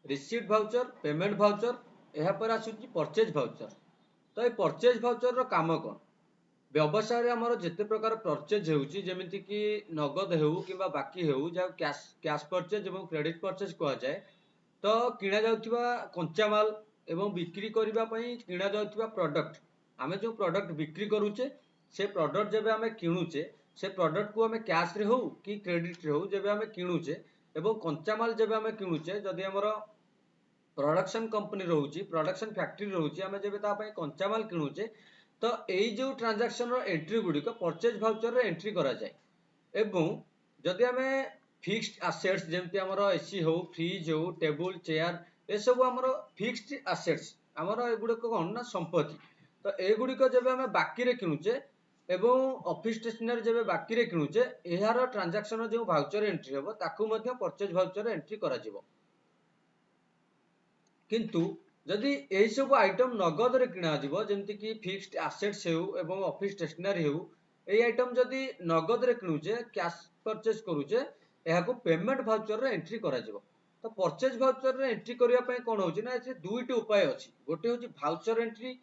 Receipt voucher, payment voucher, यहाँ पर आसुची परचेज भाउचर। तो ये परचेज भाउचर रो काम कौन? व्यवसाय रे हमर जेते प्रकार परचेज हेउची जेमिति कि नगद हेउ किबा बाकी हेउ जा कैश परचेज एवं क्रेडिट परचेज कहा जाए। तो किणा जाउथिबा कंचा माल एवं बिक्री करबा पई किणा जाउथिबा प्रोडक्ट, आमे जो प्रोडक्ट बिक्री करूचे से प्रोडक्ट जेबे आमे किणुचे से प्रोडक्ट को आमे कैश रे हो कि क्रेडिट रे हो जेबे आमे किणुचे एवं कंचा माल जेबे आमे किणुचे जदि हमर प्रोडक्शन कंपनी रोचे, प्रोडक्शन फैक्ट्री रोचे, आमे जेबे ता पई कंचा माल किणुचे तो एई जो ट्रांजैक्शन रो एंट्री गुडी को परचेज भाउचर रे एंट्री करा जाए। एवं जदि आमे फिक्स्ड एसेट्स जेमति हमर एसी हो, फ्रिज हो, टेबल चेयर ए सब हमर फिक्स्ड एसेट्स हमर एगुडे को कोन ना संपत्ति। तो एगुडी को जेबे आमे बाकी रे किणुचे एवं ऑफिस स्टेशनरी जेबे बाकी रे किणुचे एहार ट्रांजैक्शन जो भाउचर एंट्री हेबो ताकू मध्ये परचेज भाउचर एंट्री करा जिवो। किंतु जदि एई सब आइटम नगद रे किणा जिवो जेमति कि फिक्स्ड एसेट्स हेउ एवं ऑफिस स्टेशनरी हेउ एई आइटम जदि नगद रे किणुचे कैश परचेज करूचे एहाको पेमेंट भाउचर रे एंट्री करा जिवो। तो परचेज भाउचर रे एंट्री करिया पई कोन होची ना एसे दुईटी उपाय अछि। गोटे होची भाउचर एंट्री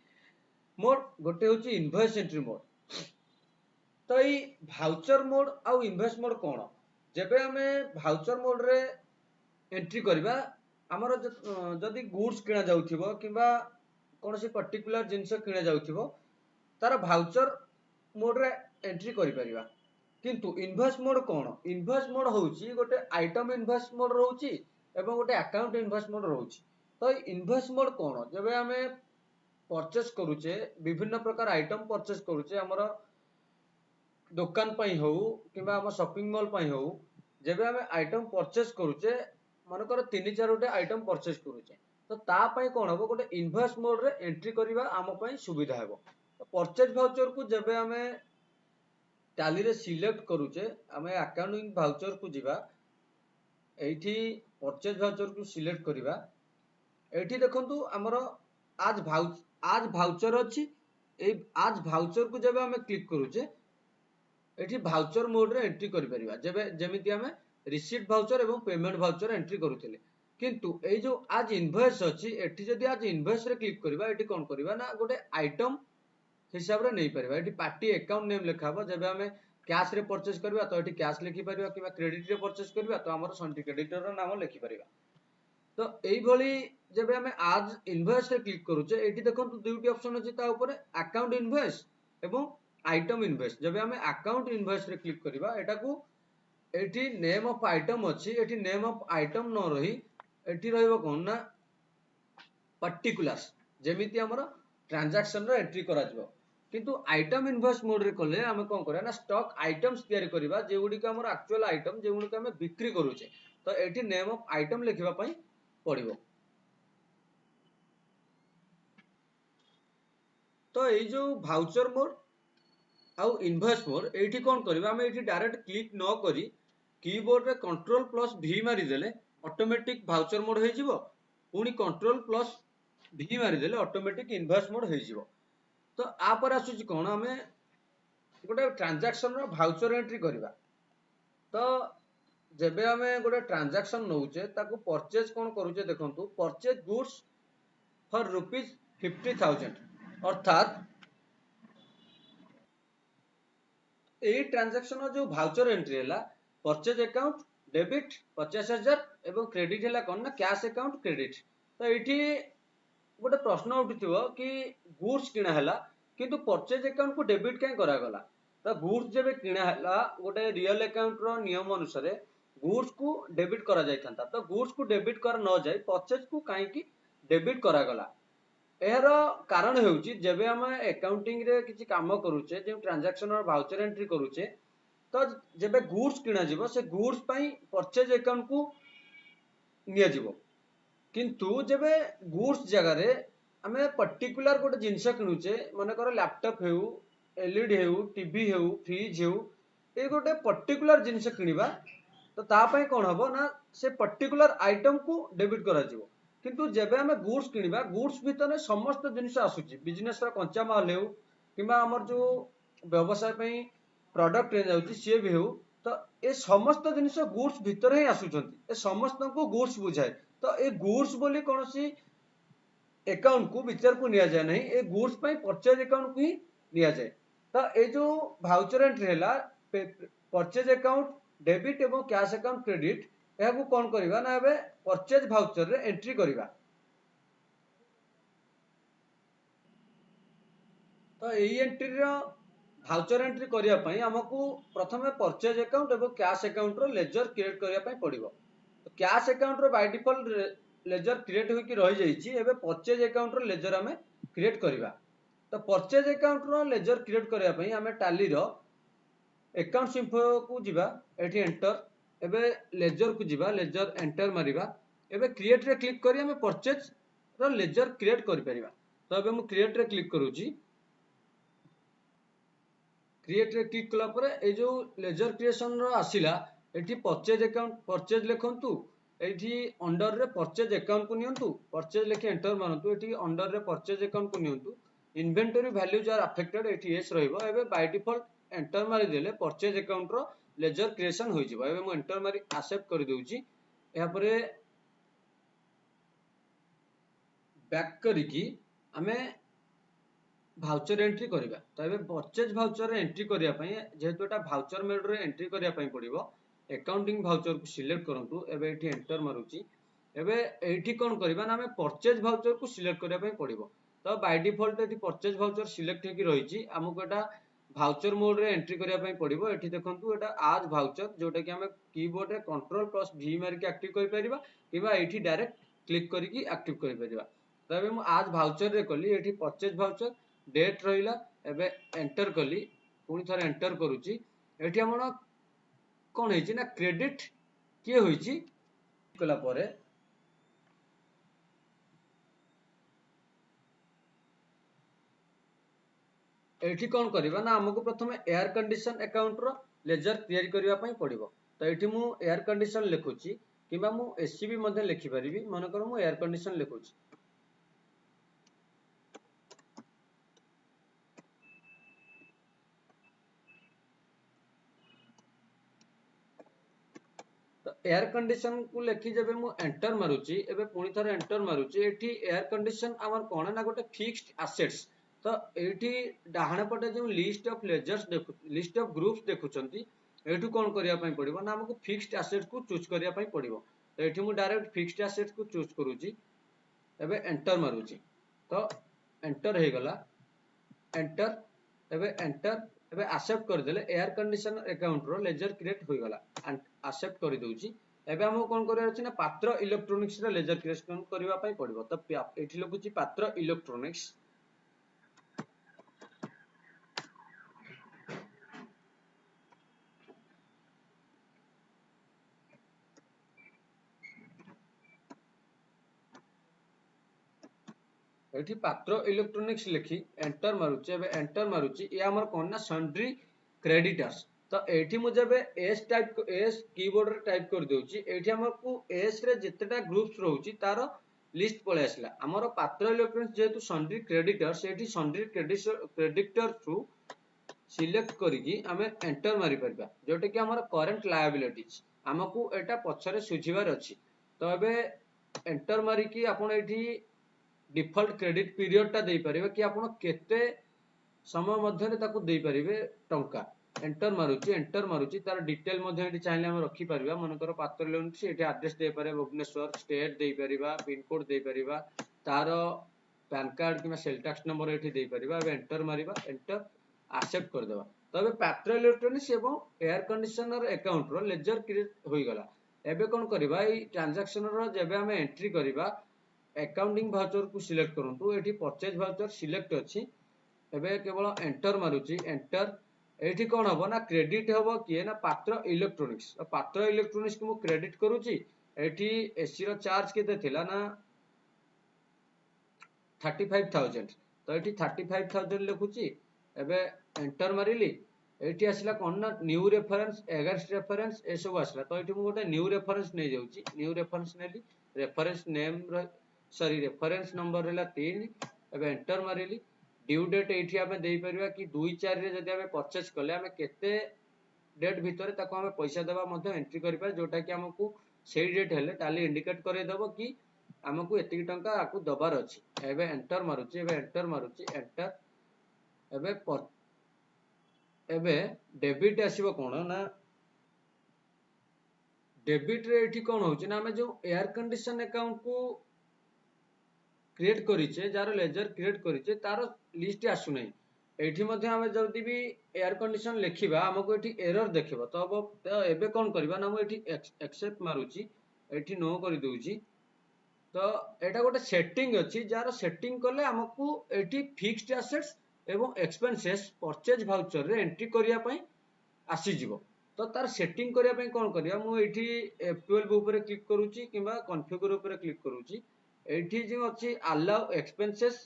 मोड, गोटे होची इनवॉइस एंट्री मोड। तो एई भाउचर मोड आउ इनवॉइस मोड कोन? जेबे हमें भाउचर मोड रे एंट्री करबा हमर जदि गुड्स किणा जाउथिबो किबा कोनोसी पर्टिकुलर जिंस किणा जाउथिबो तार भाउचर मोड रे एंट्री करि परिबा। किंतु इनवॉइस मोड कोन? इनवॉइस मोड होउची गोटे आइटम इनवॉइस मोड रहउची एवं गोटे अकाउंट इनवॉइस मोड रहउची। तो इनवॉइस मोड कोन? जेबे हमें परचेस करूचे विभिन्न प्रकार आइटम परचेस करूचे हमर दुकान पई हो किबा हम शॉपिंग मॉल पई हो जेबे हमें आइटम परचेस करूचे मनकर 3-4 गोटे आइटम परचेस करूचे तो ता पई कोन हबो गोटे इनवॉइस मोड रे एंट्री करबा आम पई सुविधा हेबो। तो परचेज भाउचर को जेबे हमें टैली रे सिलेक्ट करूचे हमें अकाउंटिंग भाउचर को जिबा एठी परचेज भाउचर को सिलेक्ट करबा एठी देखंतु हमर आज भाउचर अछि ए आज भाउचर को जेबे हमें क्लिक करूचे एठी भाउचर मोड रे एंट्री करि परिबा जेबे जेमिति हमें रिसीट भाउचर एवं पेमेंट भाउचर एंट्री करूथिले। किंतु ए जो आज इनवॉइस अछि एठी जदि आज इनवॉइस रे क्लिक करबा एठी कोन करबा ना गोटे आइटम हिसाब रे नै परिबा। एठी पार्टी अकाउंट नेम लिखाबो जेबे हमें कैश रे परचेस करबा तो एठी कैश लिखि परिबा किबा क्रेडिट रे परचेस करबा तो हमर संति क्रेडिटर रो नाम लिखि परिबा। तो एई भली जेबे हमें आज इनवॉइस रे क्लिक करूचे एठी देखंतु दुईटी ऑप्शन अछि ता ऊपर अकाउंट इनवॉइस एवं आइटम इनवॉइस। जेबे हमें अकाउंट इनवॉइस रे क्लिक करबा एटा को एठी नेम ऑफ आइटम अछि एठी नेम ऑफ आइटम न रही एठी रहइबो कोन ना पर्टिकुलर्स जेमिति हमर ट्रांजैक्शन रे एंट्री करा जिवो। किंतु आइटम इनवॉइस मोड रे कले हम कोन करबा ना स्टॉक आइटम्स तयारी करबा जे गुडी का हमर एक्चुअल आइटम जे गुडी का हम बिक्री करूचे तो एठी नेम ऑफ आइटम लिखिबा पई पड़िबो। तो ए जो भाउचर मोड आउ इनवॉइस मोड एठी कोन करबा हम एठी डायरेक्ट क्लिक न करी कीबोर्ड रे कंट्रोल प्लस वी मारी देले ऑटोमेटिक भाउचर मोड हे जिवो पुनी कंट्रोल प्लस वी मारी देले ऑटोमेटिक इनवॉइस मोड हे जिवो। तो आ पर आसुची कोन हमें गोटे ट्रांजैक्शन रो भाउचर एंट्री करबा। तो जेबे हमें गोटे ट्रांजैक्शन नउचे ताको परचेज कोन करूचे देखंतु परचेज गुड्स फॉर ₹50,000 अर्थात ए ट्रांजैक्शन जो भाउचर एंट्री हैला परचेज अकाउंट डेबिट 50,000 एवं क्रेडिट हैला कोन ना कैश अकाउंट क्रेडिट। तो एठी गोटे प्रश्न उठिथिबो कि गुड्स किना हैला किंतु परचेज अकाउंट को डेबिट काई करा गला। तो गुड्स जेबे किना हैला गोटे रियल अकाउंट रो नियम अनुसार गुड्स को डेबिट करा जाय थांता। तो गुड्स को डेबिट कर न जाय परचेज को काई कि डेबिट करा गला। एहर कारण हेउची जेबे हम अकाउंटिंग रे किछि काम करूचे जे ट्रांजैक्शन और भाउचर एंट्री करूचे तो जेबे गुड्स किना जिवो से गुड्स पई परचेज अकाउंट को निया जिवो। किंतु जेबे गुड्स जगह रे हमें पर्टिकुलर गोटे जिंस किनुचे माने कर लैपटॉप हेउ एलईडी हेउ टीवी हेउ फ्रिज हेउ ए गोटे पर्टिकुलर जिंस किनिबा तो ता पई कोन हबो ना से पर्टिकुलर आइटम को डेबिट करा जिवो। किंतु जेबे हमें गुड्स किनिबा गुड्स भितर समस्त जिनिस आसुची बिजनेस रा कंचा माल हेउ किबा हमर जो व्यवसाय पई प्रोडक्ट हे जाउची से भी हेउ तो ए समस्त जिनिस गुड्स भितर ही आसुचंती ए समस्त को गुड्स बुझाए तो ए गुड्स बोली कौन सी अकाउंट को विचार को निया जाए नहीं ए गुड्स पे परचेज अकाउंट को ही निया जाए तो ए जो भाउचर एंट्री हैला परचेज अकाउंट डेबिट एवं कैश अकाउंट क्रेडिट यह को कौन करबा ना एबे परचेज भाउचर रे एंट्री करबा तो एई एंट्री रो भाउचर एंट्री करिया पई हमकु प्रथमे परचेज अकाउंट एवं कैश अकाउंट रो लेजर क्रिएट करिया पई पड़िबो तो कैश अकाउंट रो बाय डिफॉल्ट लेजर क्रिएट होई कि रहि जाईची एबे परचेज अकाउंट रो लेजर हमें क्रिएट करिबा तो परचेज अकाउंट रो लेजर क्रिएट करिया पई हमें टैली रो अकाउंट इन्फो को जिबा एठी एंटर एबे लेजर को जिबा लेजर एंटर मारिबा एबे क्रिएट रे क्लिक करी हमें परचेज रो लेजर क्रिएट करि परिबा तो एबे मु क्रिएट रे क्लिक करूची क्रिएट रे क्लिक कला परे ए जो लेजर क्रिएशन रो आसिला एठी परचेज अकाउंट परचेज लेखंतु एठी अंडर रे परचेज अकाउंट को नियंतु परचेज लेके एंटर मारंतु एठी अंडर रे परचेज अकाउंट को नियंतु इन्वेंटरी वैल्यूज आर अफेक्टेड एठी यस रहइबो एबे बाय डिफॉल्ट एंटर मारि देले परचेज अकाउंट रो लेजर क्रिएशन होई जिवो एबे मु एंटर मारि एक्सेप्ट करि दउची एहा परे बैक करिकी हमें भाउचर एंट्री करिबा तो एबे परचेज भाउचर रे एंट्री करिया पई जेहेतु एटा भाउचर मोड रे एंट्री करिया पई पड़िबो अकाउंटिंग भाउचर को सिलेक्ट करंतु एबे एठी एंटर मारुची एबे एठी कोन करिबा ना हमें परचेज भाउचर को सिलेक्ट करिया पई पड़िबो तो बाय डिफॉल्ट एठी परचेज भाउचर सिलेक्ट हेकी रहिची हमको एटा भाउचर मोड रे एंट्री करिया पई पड़िबो एठी देखंतु एटा आज भाउचर जोटा कि हमें कीबोर्ड रे कंट्रोल प्लस वी मार के एक्टिव करि परिबा किबा एठी डायरेक्ट क्लिक करिकी एक्टिव करि परिबा तो एबे मु आज भाउचर रे कली एठी परचेज भाउचर डेट रहिला एबे एंटर कली पुनी थरे एंटर करूची एठी हमर कोन हेची ना क्रेडिट के होईची कला परे एठी कोन करबा ना हमको प्रथमे एयर कंडीशन अकाउंट रो लेजर क्रिएट करिया पई पड़िबो तो एठी मु एयर कंडीशन लिखुची किबा मु एससीबी मध्ये लिखि परिबी मन कर मु एयर कंडीशन लिखुची तो एयर कंडीशन को लेखि जबे मु एंटर मारुची एबे पुनी थरे एंटर मारुची एठी एयर कंडीशन हमर कोन ना गोटे फिक्स्ड एसेट्स तो एठी डाहाण पटे जो लिस्ट ऑफ लेजर्स देखु लिस्ट ऑफ ग्रुप्स देखुचंती एठू कोन करिया पई पड़िबो ना हमको फिक्स्ड एसेट्स को चूज करिया पई पड़िबो तो एठी मु डायरेक्ट फिक्स्ड एसेट्स को चूज करूची एबे एंटर मारुची तो एंटर हे गला एंटर एबे एंटर एबे एक्सेप्ट कर देले एयर कंडीशन अकाउंट रो लेजर क्रिएट होई गला एक्सेप्ट कर दउची एबे हम कोन करिया अछि ना पात्र इलेक्ट्रॉनिक्स रो लेजर क्रिएशन करिवा पई पड़िबो तो एठी लखुची पात्र इलेक्ट्रॉनिक्स एठी पात्र इलेक्ट्रॉनिक्स लिखी एंटर मारुची एबे एंटर मारुची ये हमर कोन ना सन्ड्री क्रेडिटर्स तो एठी मु जबे एस टाइप एस कीबोर्ड रे टाइप कर दउची एठी हमकु एस रे जितटा ग्रुप्स रहउची तारो लिस्ट पळे आसला हमर पात्र इलेक्ट्रॉनिक्स जेतु सन्ड्री क्रेडिटर्स एठी सन्ड्री क्रेडिटर थ्रू सिलेक्ट करिकी हमें एंटर मारि परबा जोटे कि हमर करंट लायबिलिटीज हमकु एटा पछरे सुझिबार अछि तो एबे एंटर मारिकी आपण एठी डिफॉल्ट क्रेडिट पीरियड टा दे परिबे कि आपण केते समय मध्य रे ताकू दे परिबे टंका एंटर मारुची तार डिटेल मध्य एठी चाहिले हम रखि परिबा मनकर पात्र लोन से एठी एड्रेस दे पारे भुवनेश्वर स्टेट दे परिबा पिन कोड दे परिबा तार pan card keema sale tax number एठी दे परिबा एंटर मारिबा एंटर एक्सेप्ट कर देबा तबे पात्र इलेक्ट्रॉनिक्स एवं एयर कंडीशनर अकाउंट रो लेजर क्रिएट होई गला एबे कोन करबा ई ट्रांजैक्शन रो जेबे हम एंट्री करबा अकाउंटिंग भाउचर को सिलेक्ट करंतु एठी परचेज भाउचर सिलेक्ट अछि एबे केवल एंटर मारुची एंटर एठी कोन हबो ना क्रेडिट हबो किए ना पात्र इलेक्ट्रॉनिक्स को मु क्रेडिट करूची एठी एसी रो चार्ज केते थिला ना 35000 तो एठी 35000 लिखुची एबे एंटर मारिली एठी आसला कोन ना न्यू रेफरेंस एगेंस्ट रेफरेंस ए सब आसला तो एठी मु गोटे न्यू रेफरेंस नै जाउची न्यू रेफरेंस नेली reference name sorry reference number रहला 3 एबे एंटर मारिली ड्यू डेट एठी हमें देई परिबा कि 2/4 रे जदि हमें परचेज करले हमें केते डेट भितर ताको हमें पैसा देवा मध्य एंट्री करि पारे जोटा कि हमकु सेई डेट हेले टाली इंडिकेट करे देबो कि हमकु एतिकी टंका आकु दबार अछि। एबे एंटर मारुची एंटर एबे डेबिट आसीबो कोन ना डेबिट रे एठी कोन होची ना हमें जो एयर कंडीशन अकाउंट को क्रिएट करिचे जार लेजर क्रिएट करिचे तार लिस्ट आसु नै एठी मध्ये हमें जल्दी भी एयर कंडीशन लिखिबा हमको एठी एरर देखिबो तो एबे कोन करबा ना हम एठी एक्सेप्ट मारुची एठी नो करि दोउची। तो एटा गोटे सेटिंग अछि जार सेटिंग कले हमकु एठी फिक्स्ड एसेट्स एवं एक्सपेंसेस परचेज वाउचर रे एंट्री करिया पई आसी जिवो। तो तार सेटिंग करिया पई कोन करिया मु एठी F12 ऊपर क्लिक करूची किबा कॉन्फ़िगर ऊपर क्लिक करूची एठी जे अछि अलाउ एक्सपेंसेस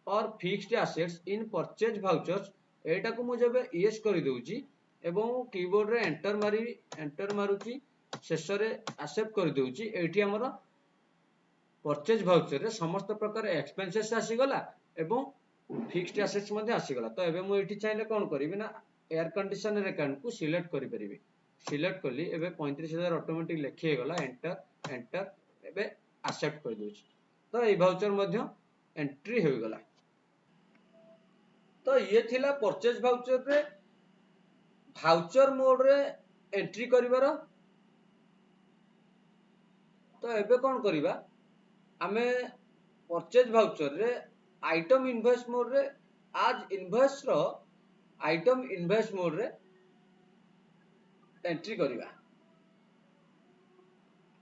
और fixed assets in purchase vouchers एटा को मु जबे यस करि दोउची एवं कीबोर्ड रे एंटर मारुची शेष रे एक्सेप्ट करि दोउची एठी हमर परचेज वाउचर रे समस्त प्रकार एक्सपेंसेस आसी गला एवं फिक्स्ड एसेट्स मध्ये आसी गला। तो एबे मु एठी चाहिले कोन करिवि ना एयर कंडीशनर अकाउंट को सिलेक्ट करि परिबि सिलेक्ट कली एबे 35000 ऑटोमेटिक लेखि गला एंटर एबे एक्सेप्ट कर दोछि। तो ए वाउचर मध्ये एंट्री हो गला। तो ये थिला परचेज वाउचर रे वाउचर मोड रे एंट्री करिवार। तो एबे कोन करिवा आमे परचेज वाउचर रे आइटम इनवॉइस मोड रे आज इनवॉइस रो आइटम इनवॉइस मोड रे एंट्री करिवा।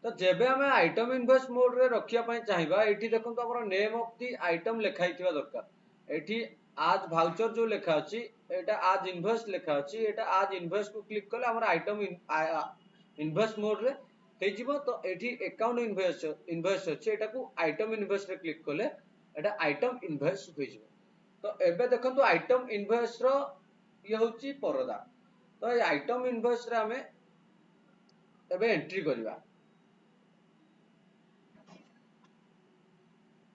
तो जेबे हमें आइटम इनवॉइस मोड रे रखिया पई चाहिबा एठी देखंतु हमर नेम ऑफ दी आइटम लेखाई थिबा दरकार। एठी आज वाउचर जो लेखा अछि एटा आज इनवॉइस लेखा अछि एटा आज इनवॉइस को क्लिक करले हमर आइटम इनवॉइस मोड रे हे जिवो। तो एठी अकाउंट इनवॉइस अछि एटा को आइटम इनवॉइस रे क्लिक करले एटा आइटम इनवॉइस होई जिवो। तो एबे देखंतु आइटम इनवॉइस रो ये होची परदा। तो ए आइटम इनवॉइस रे हमें एबे एंट्री करिवा।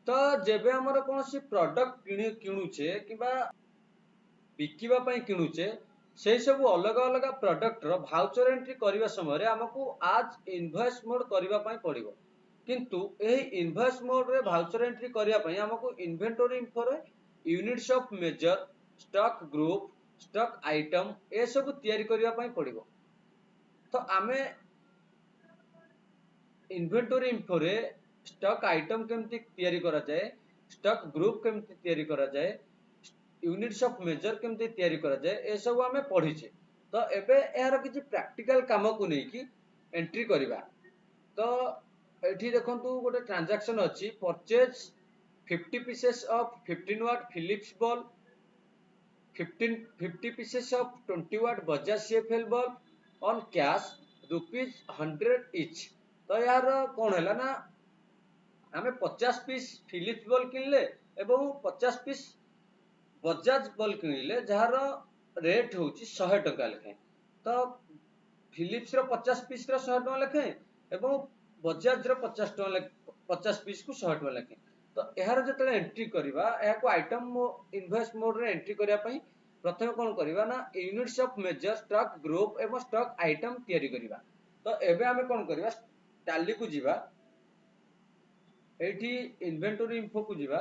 तो जेबे हमर कोनोसी प्रोडक्ट किणुचे किबा बिकिबा पई किणुचे से सब अलग अलग प्रोडक्ट रो वाउचर एंट्री करिवा समय रे हमकु आज इनवॉइस मोड करिवा पई पड़िबो। किंतु एही इनवॉइस मोड रे वाउचर एंट्री करिया पई हमकु इन्वेंटरी इन्फो रे units of measure stock group stock item ए सब तयारी करिवा पई पड़िबो। तो आमे इन्वेंटरी इन्फो रे स्टॉक आइटम केमती तयारी करा जाए स्टॉक ग्रुप केमती तयारी करा जाए यूनिट्स ऑफ मेजर केमती तयारी करा जाए ए सब हमें पढ़ीचे। तो एबे यार किछि प्रैक्टिकल काम को नै कि एंट्री करिवा। तो एठी देखंतु गोटे ट्रांजैक्शन अछि purchase 50 pieces of 15 watt Philips bulb 50 pieces of 20 watt Bajaj CFL bulb on cash ₹100 each। तो यार कोन हैला ना हमें 50 पीस फिलिप्स बल्ब किनले एवं 50 पीस बजाज बल्ब किनले जार रेट होची 100 टका लेखे। तो फिलिप्स रो 50 पीस रो 100 टका लेखे एवं बजाज रो 50 पीस को 100 टका लेखे। तो एहार जतले एंट्री करिवा एहा को आइटम इनवॉइस मोड रे एंट्री करिया पई प्रथमे कोन करिवा ना units of measure stock group एवं स्टॉक आइटम तयारी करिवा। तो एबे हमें कोन करिवा टाली को जीवा एठी इन्वेंटरी इन्फो को जीवा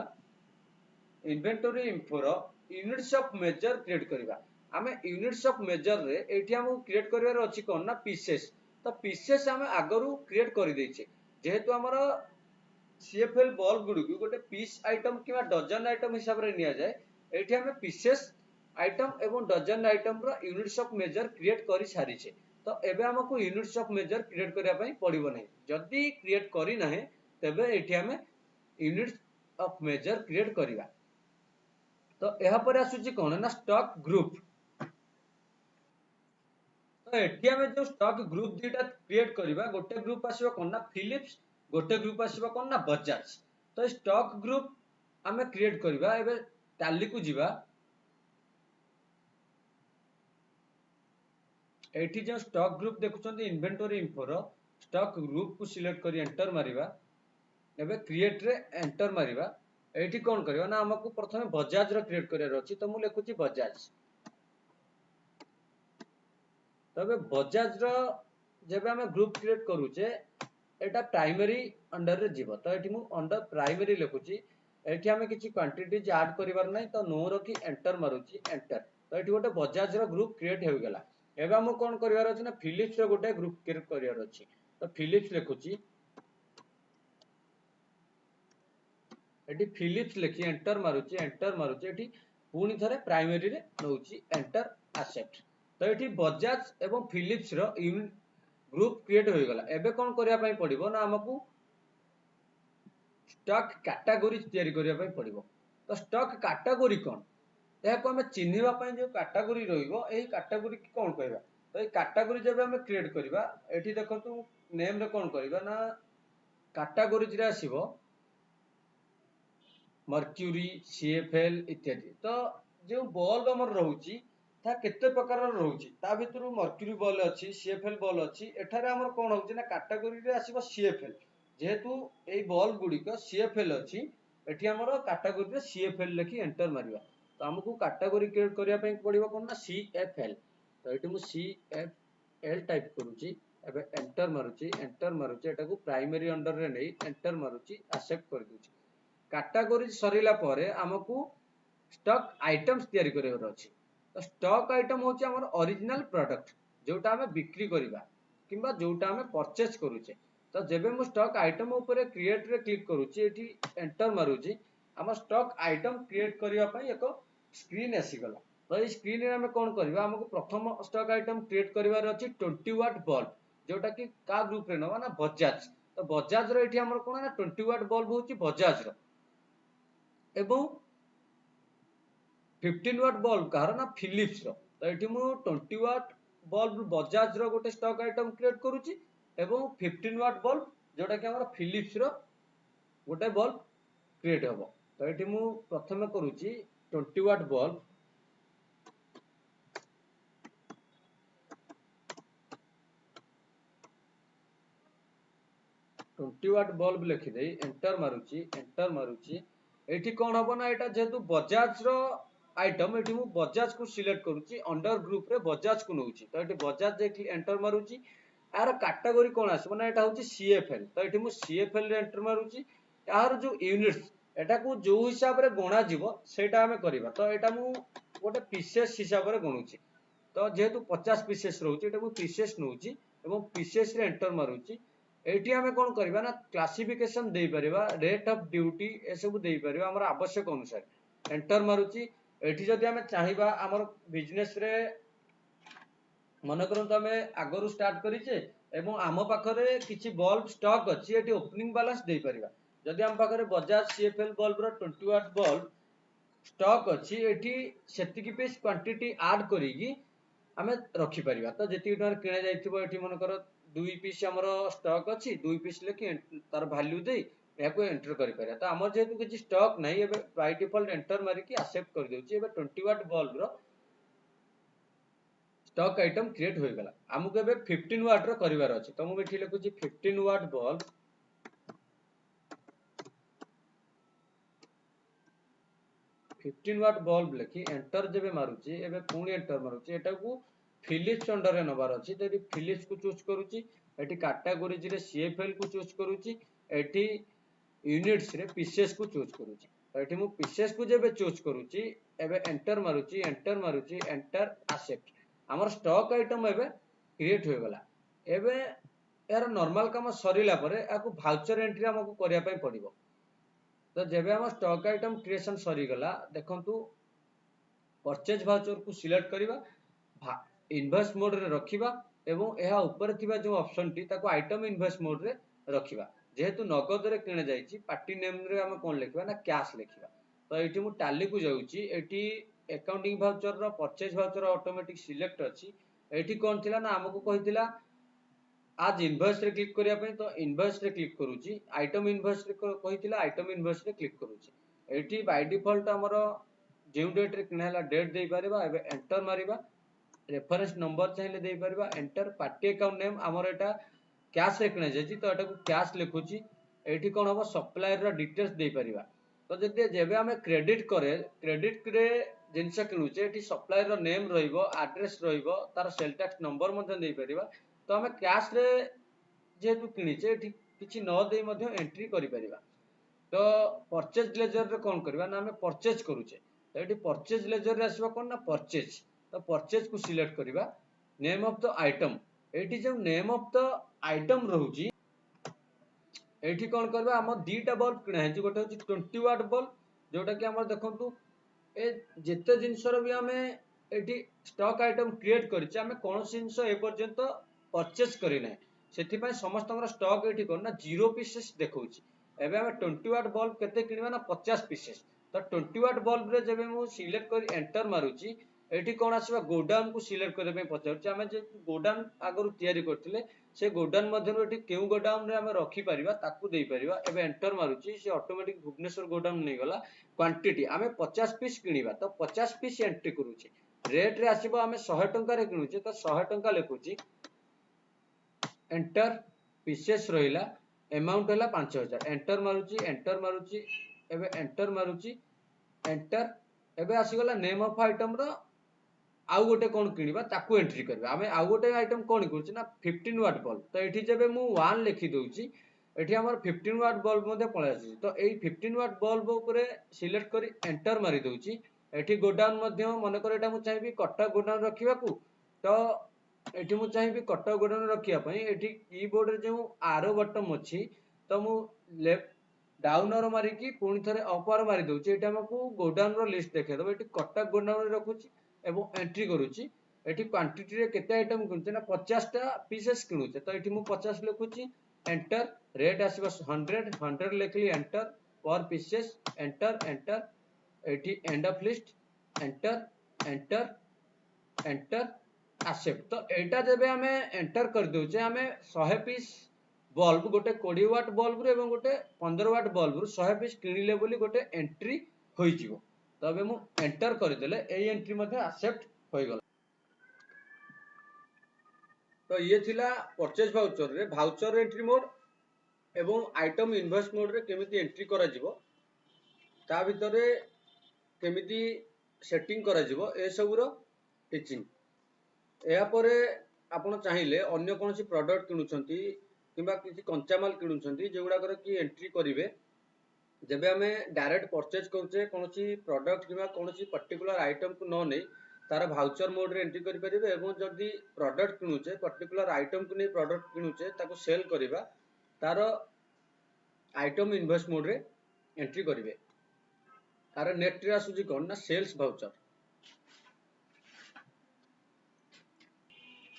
इन्वेंटरी इन्फो रो यूनिट्स ऑफ मेजर क्रिएट करिवा। आमे यूनिट्स ऑफ मेजर रे एठी हमहु क्रिएट करिवार अछि कोन ना पीसेस। तो पीसेस हमें आगरु क्रिएट करि दैछे जेहेतु हमर सीएफएल बल्ब गुडी को गोटे पीस आइटम किबा डजन आइटम हिसाब रे निया जाय एठी हमें पीसेस आइटम एवं डजन आइटम रो यूनिट्स ऑफ मेजर क्रिएट करि सारिछे। तो एबे हमकु यूनिट्स ऑफ मेजर क्रिएट करिया पई पड़िबो नै। जदी क्रिएट करि नाही तबे एठी हमें यूनिट्स ऑफ मेजर क्रिएट करिवा। तो एहा पर आसुची कोन ना स्टॉक ग्रुप। तो एठी हमें जो स्टॉक ग्रुप दीटा क्रिएट करिवा गोटे ग्रुप आसीबो कोन ना फिलिप्स गोटे ग्रुप आसीबो कोन ना बजाज। तो स्टॉक ग्रुप हमें क्रिएट करिवा एबे टाली को जीवा एठी जो स्टॉक ग्रुप देखुचंदी इन्वेंटरी इन्फो रो स्टॉक ग्रुप को सिलेक्ट करी एंटर मारिबा एबे क्रिएट रे एंटर मारिबा एठी कोन करियो ना हमकु प्रथमे बजाज रो क्रिएट करियार अछि। तो मु लेखुची बजाज तबे बजाज रो जेबे हमें ग्रुप क्रिएट करूचे एटा प्राइमरी अंडर रे जीव तो एठी मु अंडर प्राइमरी लिखुची एठी हमें किछि क्वांटिटीज ऐड करिवार नै तो नो रखी एंटर मारुची एंटर तो एठी गोटे बजाज रो ग्रुप क्रिएट हो गेला एबा मु कोन करिवार अछि ना फिलिप्स रो गोटे ग्रुप क्रिएट करिवार अछि तो फिलिप्स लिखुची एठी फिलिप्स लिखी एंटर मारुची एठी पुनी थरे प्राइमरी रे नउची एंटर एक्सेप्ट तो एठी बजाज एवं फिलिप्स रो ग्रुप क्रिएट हो गला एबे कोन करिया पई पड़िबो ना हमकु स्टॉक कैटेगरी तैयारी करिया पई पड़िबो तो स्टॉक कैटेगरी कोन एहा को हमें चिन्हिबा पई जो कैटेगरी रहिबो एही कैटेगरी की कोन कहबा तो ए कैटेगरी जब हमें क्रिएट करिबा एठी देखंतु नेम रे कोन करिबा ना कैटेगरी रे आसीबो मर्क्यूरी सीएफएल इत्यादि तो जो बल्ब हमर रहउची ता केते प्रकार रहउची ता भितरु मर्क्यूरी बल्ब अछि सीएफएल बल्ब अछि एठारे हमर कोन होउची ना कैटेगरी रे आसीबो सीएफएल जेहेतु ए बल्ब गुडी को सीएफएल अछि एठी हमर कैटेगरी रे सीएफएल लिखि एंटर मारिबा तो हमकु कैटेगरी क्रिएट करिया पई पड़िबो कोन ना सीएफएल तो एठी मु सीएफएल टाइप करूची एबे एंटर मारुची एटा को प्राइमरी अंडर रे नै एंटर मारुची एक्सेप्ट कर दूची कैटेगरी सरीला परे हमकु स्टॉक आइटम्स तैयारी करिवर अछि तो स्टॉक आइटम होची हमर ओरिजिनल प्रोडक्ट जोटा हमें बिक्री करिबा किंबा जोटा हमें परचेज करूचे तो जेबे मु स्टॉक आइटम ऊपर क्रिएट रे क्लिक करूची एठी एंटर मारूची हम स्टॉक आइटम क्रिएट करिया पई एको स्क्रीन आसी गला तो ए स्क्रीन रे हमें कोन करिबा हमकु प्रथम स्टॉक आइटम क्रिएट करिवार अछि 20 वाट बल्ब जोटा कि का ग्रुप रे नवा ना बजाज तो बजाज रो एठी हमर कोन ना 20 वाट बल्ब होची बजाज रो एवं 15 वाट बल्ब कहार ना फिलिप्स रो तो एठी मु 20 वाट बल्ब बजाज रो गोटे स्टॉक आइटम क्रिएट करूची एवं 15 वाट बल्ब जोटा कि हमर फिलिप्स रो गोटे बल्ब क्रिएट हबो तो एठी मु प्रथमे करूची 20 वाट बल्ब 20 वाट बल्ब लिखि देई एंटर मारुची एठी कोन हबो ना एटा जेतु बजाज रो आइटम एठी मु बजाज को सिलेक्ट करूची अंडर ग्रुप रे बजाज को नउची तो एठी बजाज देखि एंटर मारुची यार कैटेगरी कोन आसबो ना एटा होची सीएफएल तो एठी मु सीएफएल रे एंटर मारुची यार जो यूनिट्स एटा को जो हिसाब रे गणा जीवो सेटा हमें करिबा तो एटा मु गोटे पीसेस हिसाब रे गणुची तो जेहेतु 50 पीसेस रहउची एटा मु पीसेस नउची एवं पीसेस रे एंटर मारुची एठी हमें कोन करिबा ना क्लासिफिकेशन देई परिबा रेट ऑफ ड्यूटी ए सब देई परिबा हमर आवश्यक अनुसार एंटर मारुची एठी जदि हमें चाहिबा हमर बिजनेस रे मन करंतु हमें आगरु स्टार्ट करिचे एवं आम पाखरे किछि बल्ब स्टॉक अछि एठी ओपनिंग बैलेंस देई परिबा जदि हम पाखरे बजाज सीएफएल बल्ब रो 20 वाट बल्ब स्टॉक अछि एठी सेतिकी पीस क्वांटिटी ऐड करिगी हमें रखी परिबा तो जेति टन किना जाइथिबो एठी मन कर 2 पीस हमर स्टॉक अछि 2 पीस लेके तार वैल्यू देई याको एंटर करि परिबा तो हमर जेतु किछि स्टॉक नै एबे बाय डिफॉल्ट एंटर मारि कि एक्सेप्ट कर देउची एबे 20 वाट बल्ब रो स्टॉक आइटम क्रिएट हो गला हमकु एबे 15 वाट रो करिवार अछि तो मु एठी लिखुची 15 वाट बल्ब 15 वाट बल्ब लिखि एंटर जेबे मारुची एबे पुणी एंटर मारुची एटा को फिलिप्स अंडर रे नबार अछि तो एठी फिलिप्स को चूज करूची एठी कैटेगरीज रे सीएफएल को चूज करूची एठी यूनिट्स रे पीसेस को चूज करूची तो एठी मु पीसेस को जेबे चूज करूची एबे एंटर मारुची एंटर एक्सेप्ट हमर स्टॉक आइटम एबे क्रिएट हो गला एबे यार नॉर्मल काम सरीला परे आकु भाउचर एंट्री हमकु करिया पई पड़िबो तो जेबे हम स्टॉक आइटम क्रिएशन सरी गला देखंतु परचेज भाउचर को सिलेक्ट करिबा इनवॉइस मोड रे रखिबा एवं एहा ऊपर थिबा जो ऑप्शन टी ताको आइटम इनवॉइस मोड रे रखिबा जेहेतु नगद रे किने जाईची पार्टी नेम रे हम कोन लिखबा ना कैश लिखिबा तो एठी मु टैली को जाउची एठी अकाउंटिंग भाउचर रो परचेज भाउचर ऑटोमेटिक सिलेक्ट अछि एठी कोन थिला ना हमकु कहितिला आज इनवॉइस रे क्लिक करिया पे तो इनवॉइस रे क्लिक करूची आइटम इनवॉइस रे कहितिला आइटम इनवॉइस रे क्लिक करूची एठी बाय डिफॉल्ट हमर जे डेट रे किना हला डेट देई परिबा एबे एंटर मारिबा रेफरेंस नंबर चाहिले देई परिबा एंटर पार्टी अकाउंट नेम हमर एटा कैश रे किना जायची तो एटा को कैश लिखुची एठी कोन हबो सप्लायर रो डिटेल्स देई परिबा तो जदि जेबे हमें क्रेडिट करे क्रेडिट रे जिनस किणुचे ये सप्लायर नेम रड्रेस तार सेल टैक्स नंबर तो आम कैश रे जेहेतु किणीचे किसी नदे एंट्री कर तो परचेज लेजर रे कौन करवा ना आम परचेज करुचे तो ये परचेज लेजर रे आसवा कौन ना परचेज तो परचेज को सिलेक्ट करवा नेम ऑफ द आइटम ये जो नेम ऑफ द आइटम रोची ये कौन करवा आम दीटा बल्ब किणा गोटे हूँ 20 वाट बल्ब जोटा कि आम देखु ए जिते जिनसर भी आम ये स्टॉक आइटम क्रिएट करें कौन जिनस एपर्यंत परचेज करना से समस्त स्टॉक ये कौन ना 0 पीसेस देखा एवं आम 20 वाट बल्ब केते किणवा ना 50 पीसेस तो 20 वाट बल्ब रे जब मु सिलेक्ट कर एंटर मारुची एठी कौन आसवा गोडाउन को सिलेक्ट करने पचार आम जो गोडाउन आगु तैयारी करथिले से गोडाउन मध्यरु एठी केउ गोडाउन रे आम रखी परिबा ताकू देई परिबा एबे एंटर मारुची से ऑटोमेटिक भुवनेश्वर गोडाउन नहीं गला क्वांटिटी आम 50 पीस किनिबा तो 50 पीस एंट्री करूची रेट रे आसीबो आम 100 टंका रे किनुचे तो 100 टंका लिखुची एंटर पीसेस रहिला अमाउंट है 5000 एंटर मारुची एबे एंटर मारुची एंटर एबे आसीगला नेम ऑफ आइटम रो आउ गोटे कौन किनिबा ताकू एंट्री करबा आमे आउ गोटे आइटम कौन करूची ना 15 वाट बल्ब तो एठी जेबे मु 1 लिखि दउची एठी हमर 15 वाट बल्ब मध्ये पळे आसी तो एई 15 वाट बल्ब ऊपर सिलेक्ट करी एंटर मारी दउची एठी गोडाउन मध्ये मन कर एटा मु चाहिबी कटक गोडाउन रखिबा को तो एठी मु चाहिबी कटक गोडाउन रखिया पई एठी कीबोर्ड रे जो आरो बटन अछि तो मु लेफ्ट डाउन आरो मारी की पुणी थरे अप आरो मारी दउची एटा हमकु गोडाउन रो लिस्ट देखे दबो एठी कटक गोडाउन रे रखुची एवं एंट्री करूची एठी क्वांटिटी रे केते आइटम किनुचे ना 50 टा पीसेस किनुचे तो एठी मु 50 लिखुची एंटर रेट आसीबो 100 लिखली एंटर पर पीसेस एंटर एंटर एठी end of list enter enter enter accept तो एटा जबे हमें एंटर कर दोचे हमें 100 पीस बल्ब गोटे 20 वाट बल्ब रे एवं गोटे 15 वाट बल्ब रू 100 पीस किनिले बोली गोटे एंट्री होई जिवो तबे मु एंटर कर देले ए एंट्री मध्ये एक्सेप्ट होई गला तो ये थिला परचेज भाउचर एंट्री मोड एवं आइटम इनवॉइस मोड रे केमिति एंट्री करा जिवो ता भितरे केमिति सेटिंग करा जिवो ए सब रो टीचिंग या परे आपण चाहिए अन्य कौन सी प्रोडक्ट किणुचंती किंबा किसी कंचामाल किणुचंती जेगुडा कर कि एंट्री करिवे जबे हमें डायरेक्ट परचेज करूचे कौन सी प्रोडक्ट किंबा कौन सी पर्टिकुलर आइटम को न नहीं तार भाउचर मोड रे एंट्री करि परिबे एवं जदी प्रोडक्ट किणुचे पर्टिकुलर आइटम को नहीं प्रोडक्ट किणुचे ताको सेल करिबा तार आइटम इनवॉइस मोड रे एंट्री करिवे तार नेट रे आसुची कोन ना सेल्स भाउचर